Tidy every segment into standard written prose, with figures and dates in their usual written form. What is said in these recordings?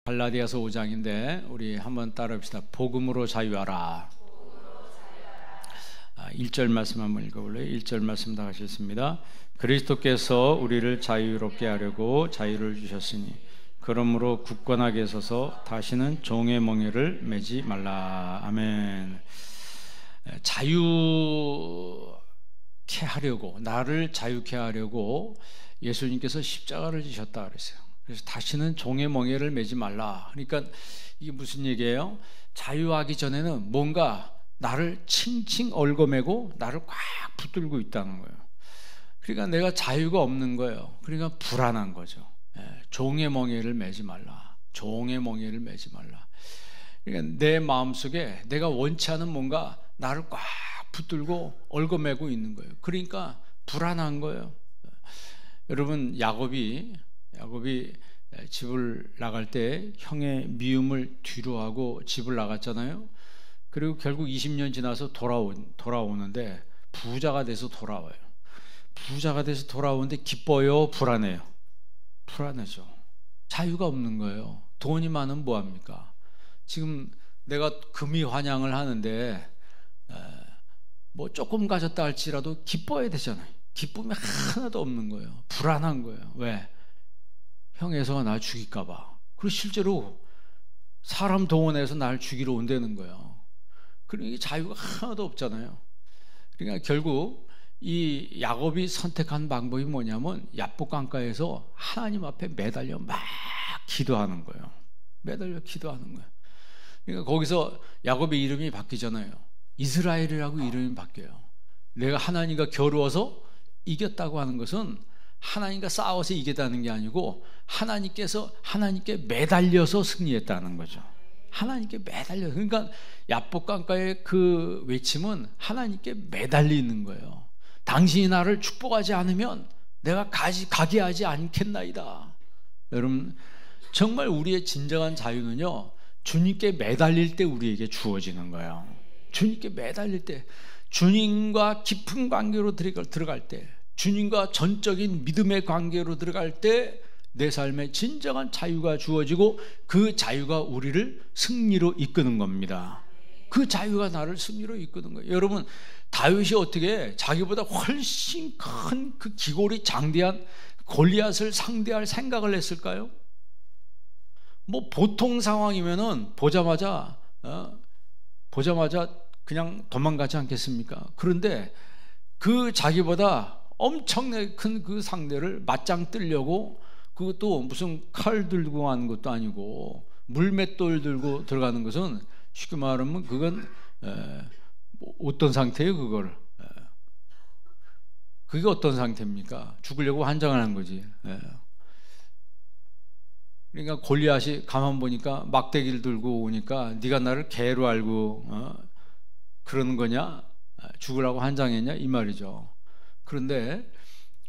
갈라디아서 5장인데 우리 한번 따라합시다. 복음으로 자유하라. 1절 말씀 한번 읽어볼래요? 1절 말씀 다 하셨습니다. 그리스도께서 우리를 자유롭게 하려고 자유를 주셨으니 그러므로 굳건하게 서서 다시는 종의 멍에를 매지 말라. 아멘. 자유케 하려고, 나를 자유케 하려고 예수님께서 십자가를 지셨다 그랬어요. 그래서 다시는 종의 멍에를 매지 말라. 그러니까 이게 무슨 얘기예요? 자유하기 전에는 뭔가 나를 칭칭 얽어매고 나를 꽉 붙들고 있다는 거예요. 그러니까 내가 자유가 없는 거예요. 그러니까 불안한 거죠. 종의 멍에를 매지 말라. 종의 멍에를 매지 말라. 그러니까 내 마음속에 내가 원치 않은 뭔가 나를 꽉 붙들고 얽어매고 있는 거예요. 그러니까 불안한 거예요. 여러분, 야곱이 집을 나갈 때 형의 미움을 뒤로하고 집을 나갔잖아요. 그리고 결국 20년 지나서 돌아오는데 부자가 돼서 돌아와요. 부자가 돼서 돌아오는데 기뻐요? 불안해요? 불안하죠. 자유가 없는 거예요. 돈이 많으면 뭐합니까? 지금 내가 금이 환영을 하는데 뭐 조금 가졌다 할지라도 기뻐야 되잖아요. 기쁨이 하나도 없는 거예요. 불안한 거예요. 왜? 형에서가 날 죽일까 봐. 그리고 실제로 사람 동원해서 날 죽이러 온다는 거예요. 그러니까 자유가 하나도 없잖아요. 그러니까 결국 이 야곱이 선택한 방법이 뭐냐면 야복 강가에서 하나님 앞에 매달려 막 기도하는 거예요. 매달려 기도하는 거예요. 그러니까 거기서 야곱의 이름이 바뀌잖아요. 이스라엘이라고 이름이 바뀌어요. 내가 하나님과 겨루어서 이겼다고 하는 것은 하나님과 싸워서 이겼다는 게 아니고 하나님께 매달려서 승리했다는 거죠. 하나님께 매달려. 그러니까 야복강가의 그 외침은 하나님께 매달리는 거예요. 당신이 나를 축복하지 않으면 내가 가게 하지 않겠나이다. 여러분, 정말 우리의 진정한 자유는요, 주님께 매달릴 때 우리에게 주어지는 거예요. 주님께 매달릴 때, 주님과 깊은 관계로 들어갈 때, 주님과 전적인 믿음의 관계로 들어갈 때 내 삶에 진정한 자유가 주어지고 그 자유가 우리를 승리로 이끄는 겁니다. 그 자유가 나를 승리로 이끄는 거예요. 여러분, 다윗이 어떻게 자기보다 훨씬 큰 그 기골이 장대한 골리앗을 상대할 생각을 했을까요? 뭐 보통 상황이면은 보자마자 그냥 도망가지 않겠습니까? 그런데 그 자기보다 엄청나게 큰 그 상대를 맞짱 뜨려고, 그것도 무슨 칼 들고 하는 것도 아니고 물맷돌 들고 들어가는 것은 쉽게 말하면 그건 어떤 상태예요? 그게 어떤 상태입니까? 죽으려고 환장하는 거지. 그러니까 골리앗이 가만 보니까 막대기를 들고 오니까 네가 나를 개로 알고 그러는 거냐? 죽으라고 환장했냐? 이 말이죠. 그런데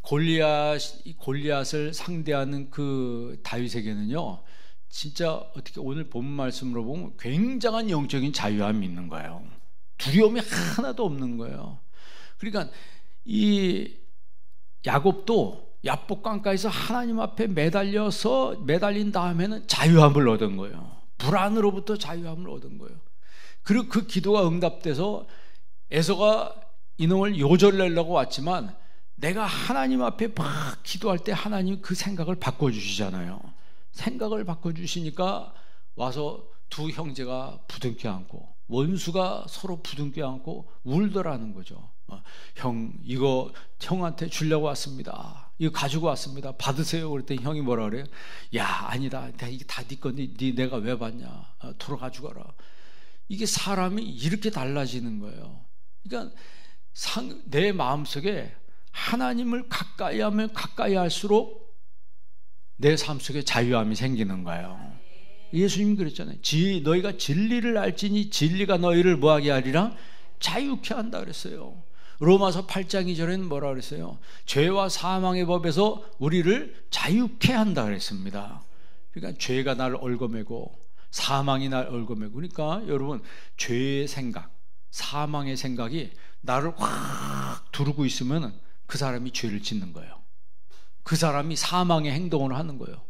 골리앗을 상대하는 그 다윗에게는요, 진짜 어떻게 오늘 본 말씀으로 보면 굉장한 영적인 자유함이 있는 거예요. 두려움이 하나도 없는 거예요. 그러니까 이 야곱도 야복강가에서 하나님 앞에 매달린 다음에는 자유함을 얻은 거예요. 불안으로부터 자유함을 얻은 거예요. 그리고 그 기도가 응답돼서 에서가 이놈을 요절내려고 왔지만 내가 하나님 앞에 막 기도할 때 하나님 그 생각을 바꿔주시잖아요. 생각을 바꿔주시니까 와서 두 형제가 부둥켜 안고, 원수가 서로 부둥켜 안고 울더라는 거죠. 형, 이거 형한테 주려고 왔습니다. 이거 가지고 왔습니다. 받으세요. 그랬더니 형이 뭐라 그래요? 야, 아니다. 이게 다 네 건데 내가 왜 받냐? 돌아가 죽어라. 이게 사람이 이렇게 달라지는 거예요. 그러니까 내 마음속에 하나님을 가까이 하면 가까이 할수록 내 삶 속에 자유함이 생기는 거예요. 예수님이 그랬잖아요. 너희가 진리를 알지니 진리가 너희를 뭐하게 하리라? 자유케 한다 그랬어요. 로마서 8장 2절에는 뭐라 그랬어요? 죄와 사망의 법에서 우리를 자유케 한다 그랬습니다. 그러니까 죄가 나를 얽어매고 사망이 나를 얽어매고, 그러니까 여러분, 죄의 생각, 사망의 생각이 나를 확 두르고 있으면 그 사람이 죄를 짓는 거예요. 그 사람이 사망의 행동을 하는 거예요.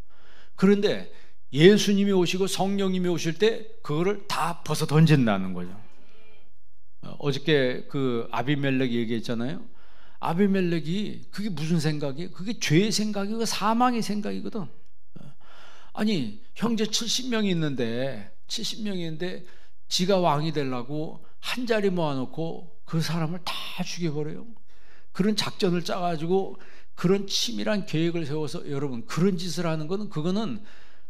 그런데 예수님이 오시고 성령님이 오실 때 그거를 다 벗어 던진다는 거죠. 어저께 그 아비멜렉 얘기했잖아요. 아비멜렉이 그게 무슨 생각이에요? 그게 죄의 생각이고 사망의 생각이거든. 아니 형제 70명이 있는데 지가 왕이 되려고 한 자리 모아놓고 그 사람을 다 죽여버려요. 그런 작전을 짜가지고 그런 치밀한 계획을 세워서, 여러분 그런 짓을 하는 거는, 그거는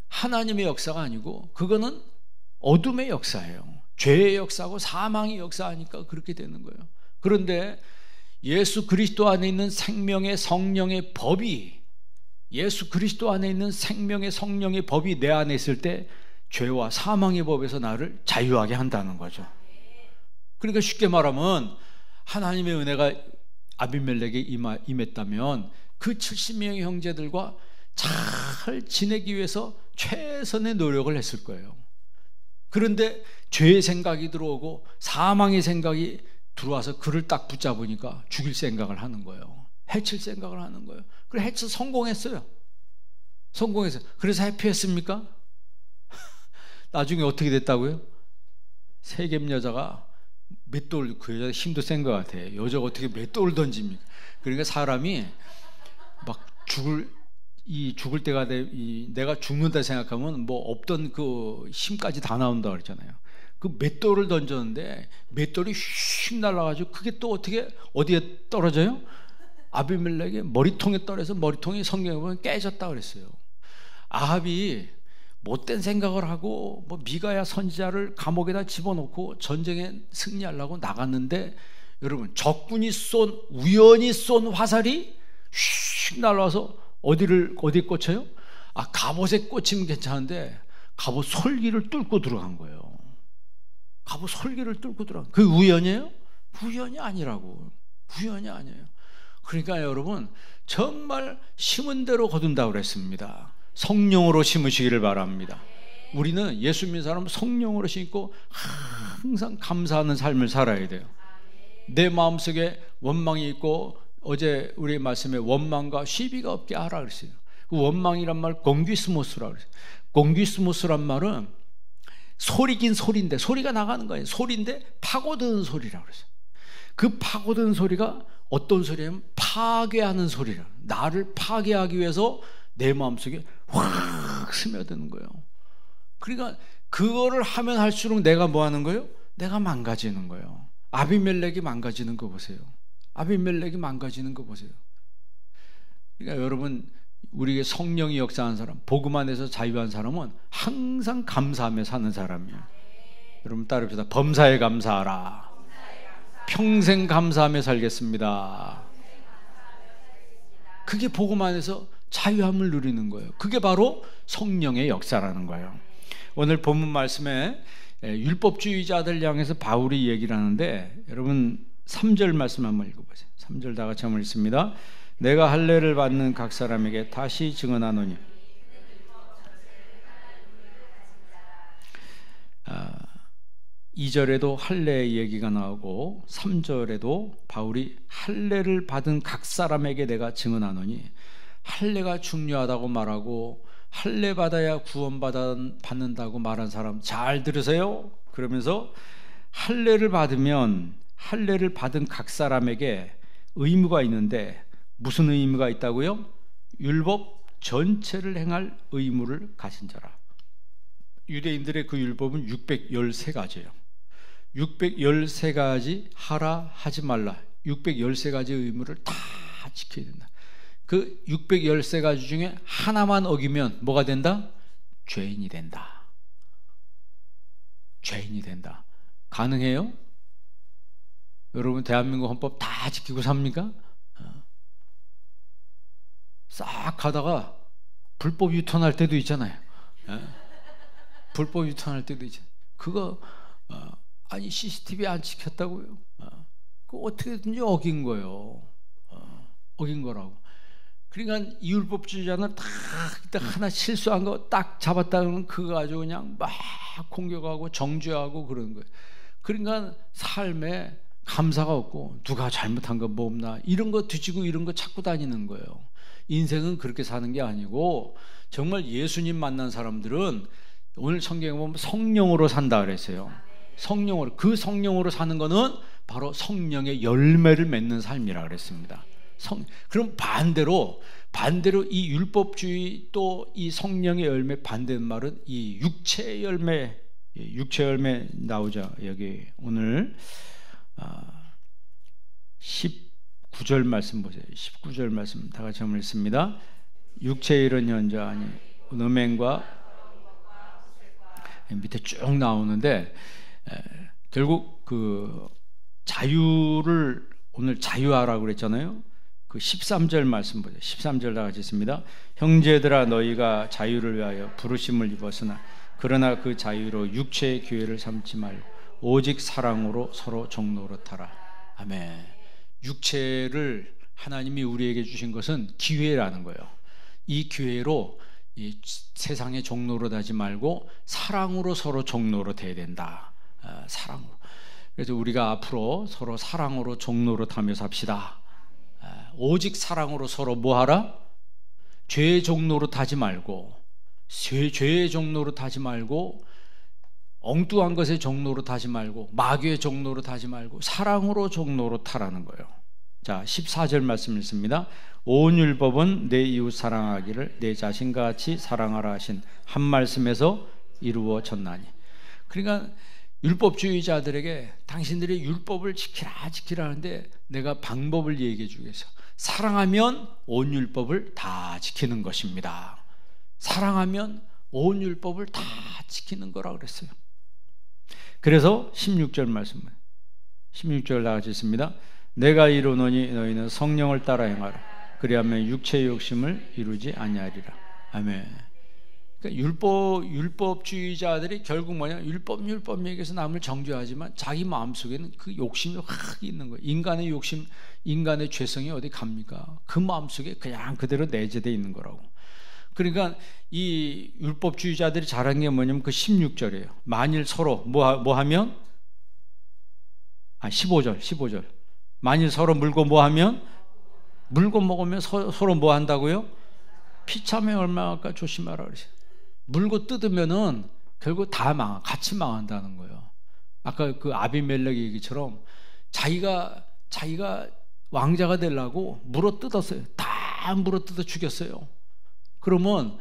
하나님의 역사가 아니고 그거는 어둠의 역사예요. 죄의 역사고 사망의 역사하니까 그렇게 되는 거예요. 그런데 예수 그리스도 안에 있는 생명의 성령의 법이, 예수 그리스도 안에 있는 생명의 성령의 법이 내 안에 있을 때 죄와 사망의 법에서 나를 자유하게 한다는 거죠. 그러니까 쉽게 말하면 하나님의 은혜가 아비멜렉에 임했다면 그 70명의 형제들과 잘 지내기 위해서 최선의 노력을 했을 거예요. 그런데 죄의 생각이 들어오고 사망의 생각이 들어와서 그를 딱 붙잡으니까 죽일 생각을 하는 거예요. 해칠 생각을 하는 거예요. 그래서 해쳐 성공했어요. 그래서 해피했습니까? 나중에 어떻게 됐다고요? 세겜 여자가 맷돌, 그 여자 힘도 센 것 같아. 여자가 어떻게 맷돌을 던집니까? 그러니까 사람이 막 죽을 때가 내가 죽는다 생각하면 뭐 없던 그 힘까지 다 나온다 그랬잖아요. 그 맷돌을 던졌는데 맷돌이 휙 날아가지고 그게 또 어디에 떨어져요? 아비멜렉의 머리통에 떨어져서 머리통이 성경에 보면 깨졌다 그랬어요. 아합이 못된 생각을 하고 뭐 미가야 선지자를 감옥에다 집어넣고 전쟁에 승리하려고 나갔는데, 여러분 적군이 우연히 쏜 화살이 휙 날아와서 어디에 꽂혀요? 갑옷에 꽂히면 괜찮은데 갑옷 솔기를 뚫고 들어간 거예요. 갑옷 솔기를 뚫고 들어간. 그게 우연이에요? 우연이 아니라고. 우연이 아니에요. 그러니까 여러분 정말 심은 대로 거둔다고 그랬습니다. 성령으로 심으시기를 바랍니다. 우리는 예수 믿는 사람은 성령으로 심고 항상 감사하는 삶을 살아야 돼요. 내 마음속에 원망이 있고, 어제 우리 말씀에 원망과 시비가 없게 하라 그랬어요. 그 원망이란 말 공귀스모스라고 그랬어요. 공귀스모스란 말은 소리긴 소리인데, 소리가 나가는 거예요. 소리인데 파고드는 소리라고 그랬어요. 그 파고드는 소리가 어떤 소리냐면 파괴하는 소리라. 나를 파괴하기 위해서 내 마음속에 확 스며드는 거예요. 그러니까 그거를 하면 할수록 내가 뭐 하는 거예요? 내가 망가지는 거예요. 아비멜렉이 망가지는 거 보세요. 아비멜렉이 망가지는 거 보세요. 그러니까 여러분, 우리에게 성령이 역사한 사람, 복음 안에서 자유한 사람은 항상 감사하며 사는 사람이에요. 여러분 따라합시다. 범사에 감사하라. 평생 감사하며 살겠습니다. 그게 복음 안에서 자유함을 누리는 거예요. 그게 바로 성령의 역사라는 거예요. 오늘 본문 말씀에 율법주의자들 향해서 바울이 얘기를 하는데, 여러분 3절 말씀 한번 읽어보세요. 3절 다 같이 한번 읽습니다. 내가 할례를 받는 각 사람에게 다시 증언하노니, 2절에도 할례의 얘기가 나오고 3절에도 바울이 할례를 받은 각 사람에게 내가 증언하노니, 할례가 중요하다고 말하고 할례 받아야 구원받는다고 말한 사람 잘 들으세요. 그러면서 할례를 받으면 할례를 받은 각 사람에게 의무가 있는데, 무슨 의무가 있다고요? 율법 전체를 행할 의무를 가진 자라. 유대인들의 그 율법은 613가지예요. 613가지 하라 하지 말라, 613가지 의무를 다 지켜야 된다. 그 613가지 중에 하나만 어기면 뭐가 된다? 죄인이 된다. 죄인이 된다. 가능해요? 여러분 대한민국 헌법 다 지키고 삽니까? 싹 가다가 불법 유턴할 때도 있잖아요. 불법 유턴할 때도 있잖아요. 그거 아니 CCTV 안 지켰다고요? 그거 어떻게든지 어긴 거예요. 어긴 거라고. 그러니까 이 율법주의자는 딱 하나 실수한 거 딱 잡았다 그러면 그거 가지고 그냥 막 공격하고 정죄하고 그러는 거예요. 그러니까 삶에 감사가 없고 누가 잘못한 거 뭐 없나 이런 거 뒤지고 이런 거 찾고 다니는 거예요. 인생은 그렇게 사는 게 아니고 정말 예수님 만난 사람들은 오늘 성경에 보면 성령으로 산다 그랬어요. 성령으로. 그 성령으로 사는 거는 바로 성령의 열매를 맺는 삶이라 그랬습니다. 그럼 반대로 이 율법주의 또 이 성령의 열매 반대는 말은 이 육체의 열매 나오죠. 여기 오늘 19절 말씀 보세요. 19절 말씀 다 같이 한번 읽습니다. 육체의 일은 현저 아니 음행과 밑에 쭉 나오는데 결국 그 자유를 오늘 자유하라고 그랬잖아요. 그 13절 말씀 보세요. 13절 다 같이 있습니다. 형제들아 너희가 자유를 위하여 부르심을 입었으나 그러나 그 자유로 육체의 기회를 삼지 말고 오직 사랑으로 서로 종노릇하라. 아멘. 육체를 하나님이 우리에게 주신 것은 기회라는 거예요. 이 기회로 이 세상에 종노릇하지 말고 사랑으로 서로 종노릇해야 된다. 사랑으로. 그래서 우리가 앞으로 서로 사랑으로 종노릇하며 삽시다. 오직 사랑으로 서로 뭐하라? 죄의 종노릇하지 말고 죄의 종노릇하지 말고 엉뚱한 것에 종노릇하지 말고 마귀의 종노릇하지 말고 사랑으로 종노릇하라는 거예요. 자, 14절 말씀 읽습니다. 온 율법은 내 이웃 사랑하기를 내 자신과 같이 사랑하라 하신 한 말씀에서 이루어졌나니. 그러니까 율법주의자들에게 당신들이 율법을 지키라 하는데 내가 방법을 얘기해 주겠어. 사랑하면 온 율법을 다 지키는 것입니다. 사랑하면 온 율법을 다 지키는 거라 그랬어요. 그래서 16절 말씀 16절 다 같이 있습니다. 내가 이루노니 너희는 성령을 따라 행하라. 그리하면 육체의 욕심을 이루지 아니하리라. 아멘. 그러니까 율법주의자들이 결국 뭐냐? 율법 얘기해서 남을 정죄하지만 자기 마음속에는 그 욕심이 확 있는 거예요. 인간의 욕심, 인간의 죄성이 어디 갑니까? 그 마음속에 그냥 그대로 내재되어 있는 거라고. 그러니까 이 율법주의자들이 잘한 게 뭐냐면 그 16절이에요. 만일 서로 뭐 하면 15절. 만일 서로 물고 뭐 하면 물고 먹으면 서로 뭐 한다고요? 피참에 얼마나 조심하라 그러세요. 물고 뜯으면은 결국 다 같이 망한다는 거예요. 아까 그 아비멜렉 얘기처럼 자기가 왕자가 되려고 물어 뜯었어요. 다 물어 뜯어 죽였어요. 그러면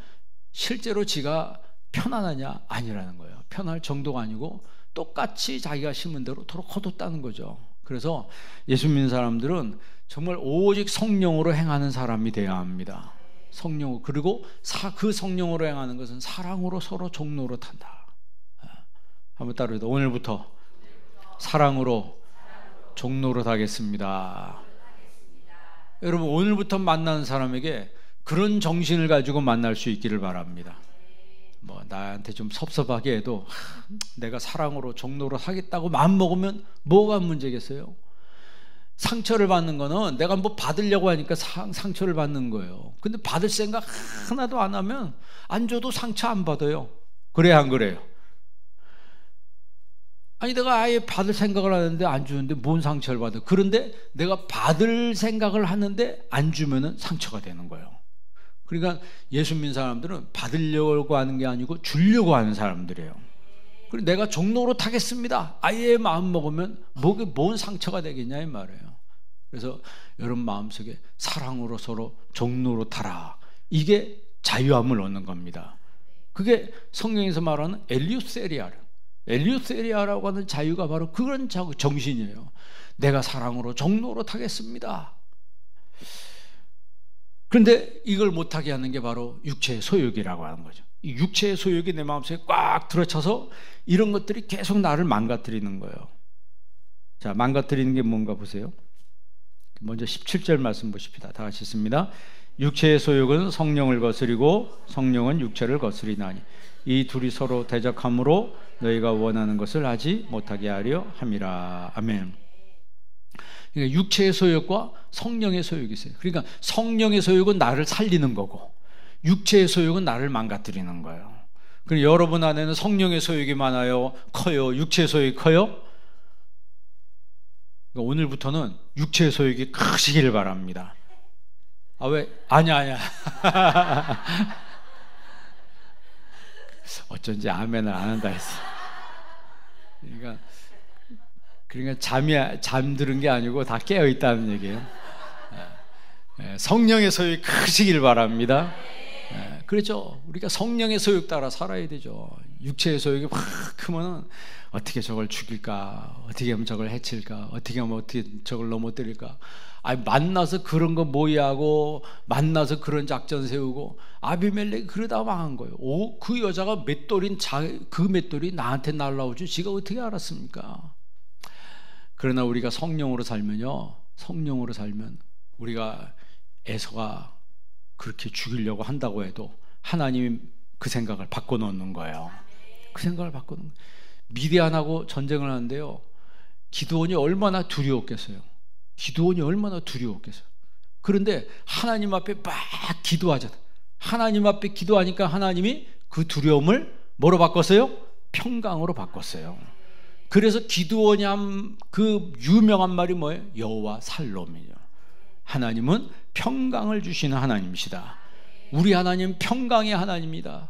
실제로 지가 편안하냐? 아니라는 거예요. 편할 정도가 아니고 똑같이 자기가 심은 대로 도로 거뒀다는 거죠. 그래서 예수 믿는 사람들은 정말 오직 성령으로 행하는 사람이 되어야 합니다. 성령. 그리고 그 성령으로 행하는 것은 사랑으로 서로 종노릇한다. 한번 따라해도 오늘부터 사랑으로 종노릇하겠습니다. 여러분 오늘부터 만나는 사람에게 그런 정신을 가지고 만날 수 있기를 바랍니다. 뭐 나한테 좀 섭섭하게 해도 내가 사랑으로 종노릇하겠다고 마음먹으면 뭐가 문제겠어요? 상처를 받는 거는 내가 뭐 받으려고 하니까 상처를 받는 거예요. 근데 받을 생각 하나도 안 하면 안 줘도 상처 안 받아요. 그래야 안 그래요? 아니 내가 아예 받을 생각을 하는데 안 주는데 뭔 상처를 받아? 그런데 내가 받을 생각을 하는데 안 주면은 상처가 되는 거예요. 그러니까 예수 믿는 사람들은 받으려고 하는 게 아니고 주려고 하는 사람들이에요. 그리고 내가 종노릇 하겠습니다. 아예 마음 먹으면 뭔 상처가 되겠냐 이 말이에요. 그래서 여러분 마음속에 사랑으로 서로 종노릇하라. 이게 자유함을 얻는 겁니다. 그게 성경에서 말하는 엘리우세리아라고 하는 자유가 바로 그런 정신이에요. 내가 사랑으로 종노릇하겠습니다. 그런데 이걸 못하게 하는 게 바로 육체의 소욕이라고 하는 거죠. 이 육체의 소욕이 내 마음속에 꽉 들어차서 이런 것들이 계속 나를 망가뜨리는 거예요. 자, 망가뜨리는 게 뭔가 보세요. 먼저 17절 말씀 보십시다. 다 같이 읽습니다. 육체의 소욕은 성령을 거스리고 성령은 육체를 거스리나니 이 둘이 서로 대적함으로 너희가 원하는 것을 하지 못하게 하려 함이라. 아멘. 그러니까 육체의 소욕과 성령의 소욕이 있어요. 그러니까 성령의 소욕은 나를 살리는 거고 육체의 소욕은 나를 망가뜨리는 거예요. 그럼 여러분 안에는 성령의 소욕이 많아요? 커요? 육체의 소욕이 커요? 그러니까 오늘부터는 육체의 소욕이 크시기를 바랍니다. 왜? 아니야. 어쩐지 아멘을 안 한다 했어. 그러니까 잠들은 게 아니고 다 깨어 있다는 얘기예요. 성령의 소유가 크시길 바랍니다. 그렇죠. 우리가 성령의 소욕 따라 살아야 되죠. 육체의 소욕이 막 크면은 어떻게 저걸 죽일까, 어떻게 하면 저걸 해칠까, 어떻게 하면 어떻게 저걸 넘어뜨릴까. 만나서 그런 거 모의하고 만나서 그런 작전 세우고. 아비멜렉이 그러다 망한 거예요. 그 여자가 맷돌인 그 맷돌이 나한테 날라올 줄 지가 어떻게 알았습니까? 그러나 우리가 성령으로 살면요, 성령으로 살면 우리가 에서가 그렇게 죽이려고 한다고 해도 하나님이 그 생각을 바꿔놓는 거예요. 그 생각을 바꿔놓는 거예요. 미디안하고 전쟁을 하는데요, 기드온이 얼마나 두려웠겠어요. 기드온이 얼마나 두려웠겠어요. 그런데 하나님 앞에 막 기도하잖아요. 하나님 앞에 기도하니까 하나님이 그 두려움을 뭐로 바꿨어요? 평강으로 바꿨어요. 그래서 기드온이 한 그 유명한 말이 뭐예요? 여호와 살롬이죠. 하나님은 평강을 주시는 하나님이시다. 우리 하나님 평강의 하나님이다.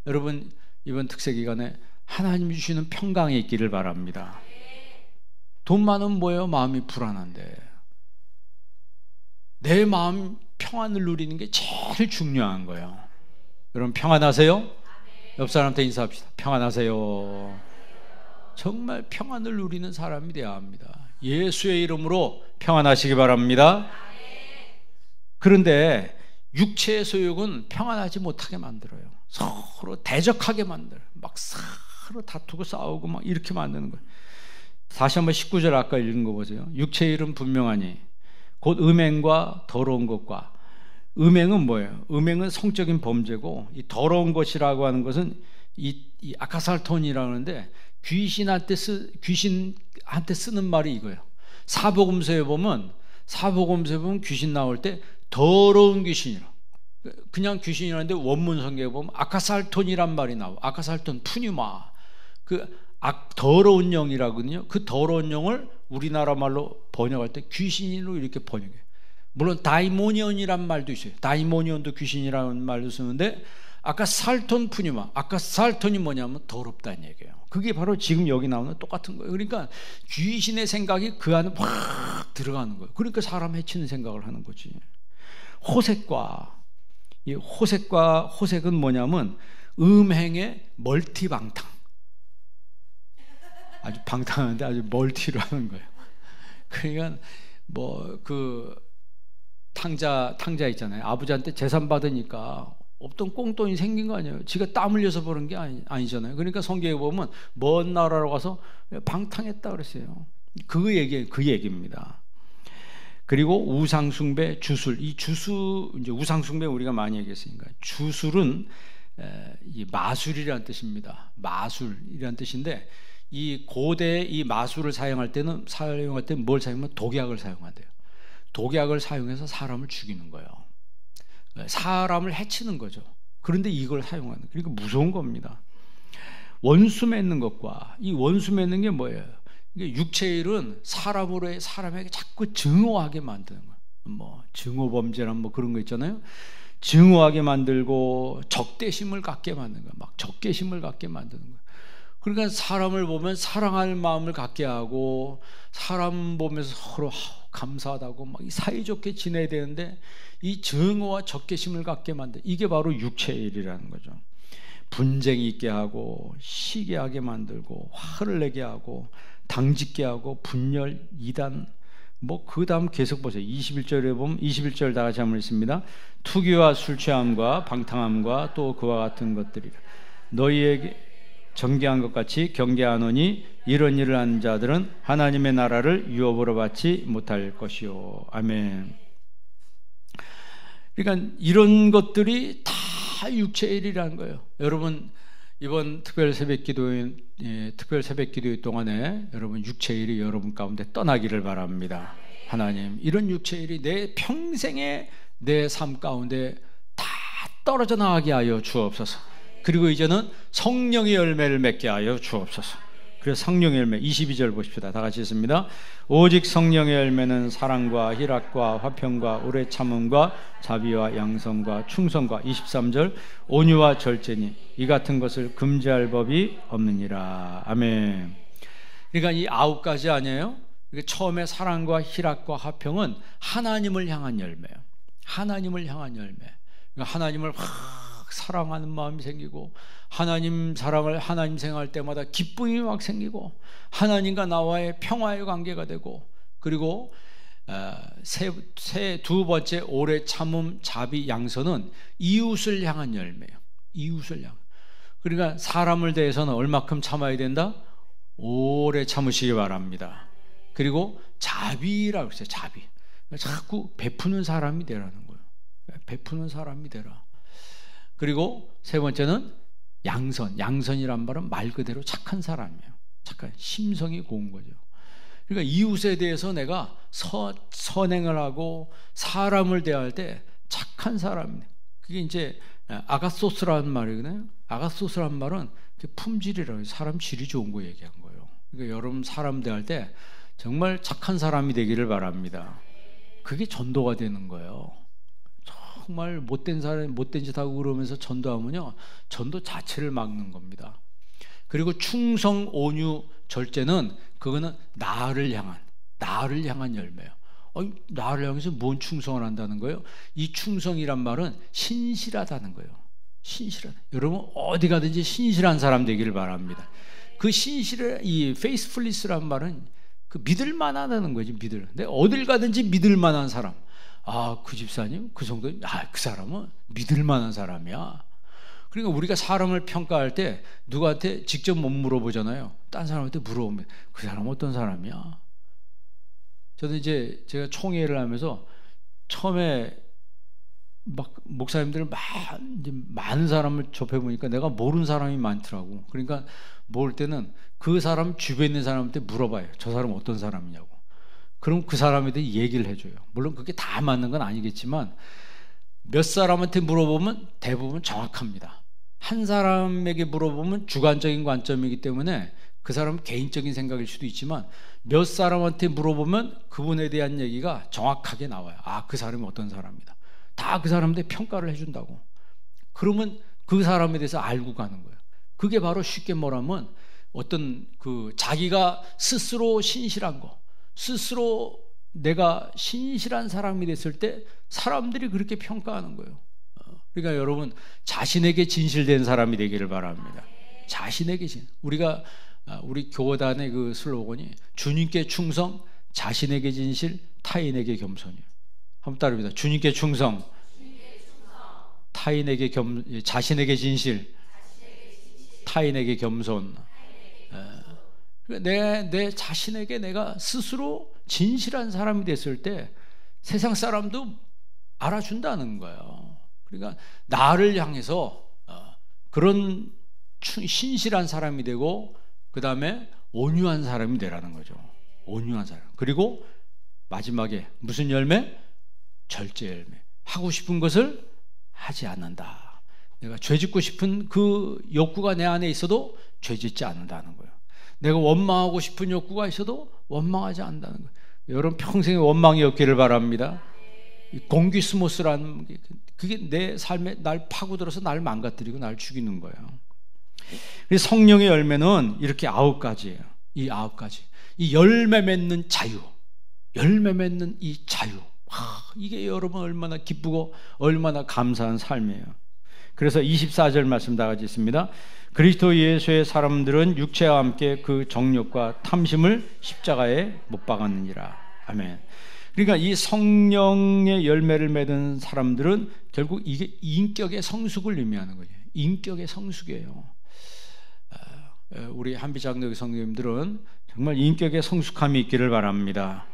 여러분, 이번 특세 기간에 하나님이 주시는 평강이 있기를 바랍니다. 돈 많으면 뭐예요? 마음이 불안한데 내 마음 평안을 누리는 게 제일 중요한 거예요. 여러분 평안하세요? 옆 사람한테 인사합시다. 평안하세요. 정말 평안을 누리는 사람이 되어야 합니다. 예수의 이름으로 평안하시기 바랍니다. 그런데 육체의 소욕은 평안하지 못하게 만들어요. 서로 대적하게 만들어요. 막 서로 다투고 싸우고 막 이렇게 만드는 거예요. 다시 한번 19절 아까 읽은 거 보세요. 육체의 일은 분명하니 곧 음행과 더러운 것과. 음행은 뭐예요? 음행은 성적인 범죄고, 이 더러운 것이라고 하는 것은 이 아카살톤이라고 하는데 귀신한테 쓰는 말이 이거예요. 사복음서에 보면 귀신 나올 때 더러운 귀신이라. 그냥 귀신이라는데 원문 성경에 보면 아카살톤이란 말이 나와요. 아카살톤, 푸뉴마. 더러운 영이라거든요. 그 더러운 영을 우리나라 말로 번역할 때 귀신으로 이렇게 번역해요. 물론 다이모니온이란 말도 있어요. 다이모니온도 귀신이라는 말도 쓰는데 아카살톤, 푸뉴마. 아카살톤이 뭐냐면 더럽다는 얘기예요. 그게 바로 지금 여기 나오는 똑같은 거예요. 그러니까 귀신의 생각이 그 안에 확 들어가는 거예요. 그러니까 사람 해치는 생각을 하는 거지. 호색은 뭐냐면 음행의 멀티방탕. 아주 방탕한데 아주 멀티로 하는 거예요. 그러니까 뭐 그 탕자 있잖아요. 아버지한테 재산 받으니까 없던 꽁돈이 생긴 거 아니에요. 지가 땀 흘려서 버는 게 아니잖아요. 그러니까 성경에 보면 먼 나라로 가서 방탕했다 그랬어요. 그 얘기입니다. 그리고 우상숭배, 주술. 이 이제 우상숭배 우리가 많이 얘기했으니까. 주술은 이 마술이라는 뜻입니다. 마술이라는 뜻인데, 이 고대 이 마술을 사용할 때는 뭘 사용하면 독약을 사용한대요. 독약을 사용해서 사람을 죽이는 거예요. 사람을 해치는 거죠. 그런데 이걸 사용하는, 그러니까 무서운 겁니다. 원수 맺는 것과, 이 원수 맺는 게 뭐예요? 육체의 일은 사람에게 자꾸 증오하게 만드는 거예요. 뭐 증오범죄란 뭐 그런 거 있잖아요. 증오하게 만들고 적대심을 갖게 만드는 거예요. 막 적개심을 갖게 만드는 거예요. 그러니까 사람을 보면 사랑할 마음을 갖게 하고, 사람 보면서 서로 감사하다고 막 사이좋게 지내야 되는데 이 증오와 적개심을 갖게 만든, 이게 바로 육체의 일이라는 거죠. 분쟁이 있게 하고, 시게 하게 만들고, 화를 내게 하고, 당짓게 하고, 분열, 이단, 뭐 그 다음 계속 보세요. 21절에 보면 21절 다 같이 한번 읽습니다. 투기와 술 취함과 방탕함과 또 그와 같은 것들이라. 너희에게 정죄한 것 같이 경계하노니 이런 일을 하는 자들은 하나님의 나라를 유업으로 받지 못할 것이요. 아멘. 그러니까 이런 것들이 다 육체의 일이라는 거예요. 여러분, 이번 특별 새벽 기도회 동안에 여러분 육체의 일이 여러분 가운데 떠나기를 바랍니다. 하나님, 이런 육체의 일이 내 평생에 내 삶 가운데 다 떨어져 나가게 하여 주옵소서. 그리고 이제는 성령의 열매를 맺게 하여 주옵소서. 그래서 성령의 열매 22절 보십시다. 다 같이 읽습니다. 오직 성령의 열매는 사랑과 희락과 화평과 오래 참음과 자비와 양선과 충성과 23절 온유와 절제니 이 같은 것을 금지할 법이 없느니라. 아멘. 그러니까 이 9가지 아니에요? 처음에 사랑과 희락과 화평은 하나님을 향한 열매예요. 하나님을 향한 열매. 그러니까 하나님을 확 사랑하는 마음이 생기고, 하나님 사랑을 하나님 생각할 때마다 기쁨이 막 생기고, 하나님과 나와의 평화의 관계가 되고, 그리고 두 번째 오래 참음 자비 양선은 이웃을 향한 열매예요. 이웃을 향. 그러니까 사람을 대해서는 얼마큼 참아야 된다? 오래 참으시기 바랍니다. 그리고 자비라고 했어요. 자비. 자꾸 베푸는 사람이 되라는 거예요. 베푸는 사람이 되라. 그리고 세 번째는 양선. 양선이란 말은 말 그대로 착한 사람이에요. 착한, 심성이 고운 거죠. 그러니까 이웃에 대해서 내가 선행을 하고 사람을 대할 때 착한 사람이에요. 그게 이제 아가소스라는 말이거든요. 아가소스라는 말은 품질이라고 해요. 사람 질이 좋은 거 얘기한 거예요. 그러니까 여러분 사람 대할 때 정말 착한 사람이 되기를 바랍니다. 그게 전도가 되는 거예요. 정말 못된 사람, 못된 짓 하고 그러면서 전도하면요, 전도 자체를 막는 겁니다. 그리고 충성, 온유, 절제는 그거는 나를 향한 열매예요. 나를 향해서 뭔 충성을 한다는 거예요? 이 충성이란 말은 신실하다는 거예요. 신실하다. 여러분 어디 가든지 신실한 사람 되기를 바랍니다. 그 이 faithfulness라는 말은 그 믿을 만하다는 거지. 근데 어딜 가든지 믿을 만한 사람. 그 집사님, 그 정도, 그 사람은 믿을 만한 사람이야. 그러니까 우리가 사람을 평가할 때 누구한테 직접 못 물어보잖아요. 딴 사람한테 물어보면 그 사람은 어떤 사람이야. 저는 이제 제가 총회를 하면서 처음에 막 목사님들을 많은 사람을 접해보니까 내가 모르는 사람이 많더라고. 그러니까 모를 때는 그 사람 주변에 있는 사람한테 물어봐요. 저 사람은 어떤 사람이냐고. 그럼 그 사람에 대해 얘기를 해줘요. 물론 그게 다 맞는 건 아니겠지만 몇 사람한테 물어보면 대부분 정확합니다. 한 사람에게 물어보면 주관적인 관점이기 때문에 그 사람은 개인적인 생각일 수도 있지만 몇 사람한테 물어보면 그분에 대한 얘기가 정확하게 나와요. 그 사람이 어떤 사람이다. 다 그 사람한테 평가를 해준다고. 그러면 그 사람에 대해서 알고 가는 거예요. 그게 바로 쉽게 말하면 어떤 자기가 스스로 신실한 거, 스스로 내가 신실한 사람이 됐을 때 사람들이 그렇게 평가하는 거예요. 그러니까 여러분 자신에게 진실된 사람이 되기를 바랍니다. 자신에게 우리 교단의 그 슬로건이 주님께 충성, 자신에게 진실, 타인에게 겸손이에요. 한번 따라합니다. 주님께 충성, 자신에게 진실, 타인에게 겸손. 내 자신에게 내가 스스로 진실한 사람이 됐을 때 세상 사람도 알아준다는 거예요. 그러니까 나를 향해서 그런 신실한 사람이 되고 그 다음에 온유한 사람이 되라는 거죠. 온유한 사람. 그리고 마지막에 무슨 열매? 절제 열매. 하고 싶은 것을 하지 않는다. 내가 죄짓고 싶은 그 욕구가 내 안에 있어도 죄짓지 않는다는 거예요. 내가 원망하고 싶은 욕구가 있어도 원망하지 않는다는 거예요. 여러분 평생에 원망이 없기를 바랍니다. 공기스모스라는 그게 내 삶에 날 파고들어서 날 망가뜨리고 날 죽이는 거예요. 성령의 열매는 이렇게 9가지예요. 이 9가지. 이 열매 맺는 자유. 열매 맺는 이 자유. 이게 여러분 얼마나 기쁘고 얼마나 감사한 삶이에요. 그래서 24절 말씀 다 같이 있습니다. 그리스도 예수의 사람들은 육체와 함께 그 정욕과 탐심을 십자가에 못 박았느니라. 아멘. 그러니까 이 성령의 열매를 맺은 사람들은 결국 이게 인격의 성숙을 의미하는 거예요. 인격의 성숙이에요. 우리 한비장로교 성도님들은 정말 인격의 성숙함이 있기를 바랍니다.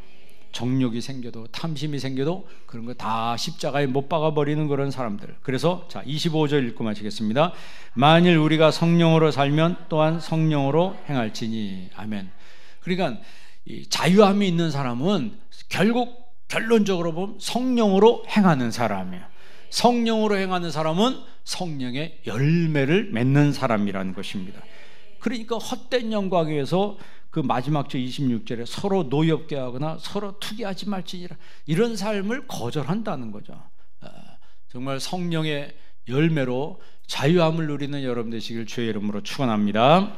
정욕이 생겨도 탐심이 생겨도 그런 거 다 십자가에 못 박아버리는 그런 사람들. 그래서 자 25절 읽고 마치겠습니다. 만일 우리가 성령으로 살면 또한 성령으로 행할지니. 아멘. 그러니까 이 자유함이 있는 사람은 결국 결론적으로 보면 성령으로 행하는 사람이에요. 성령으로 행하는 사람은 성령의 열매를 맺는 사람이라는 것입니다. 그러니까 헛된 영광에서 그 마지막 절 26절에 서로 노엽게 하거나 서로 투기하지 말지니라, 이런 삶을 거절한다는 거죠. 정말 성령의 열매로 자유함을 누리는 여러분 되시길 주의 이름으로 축원합니다.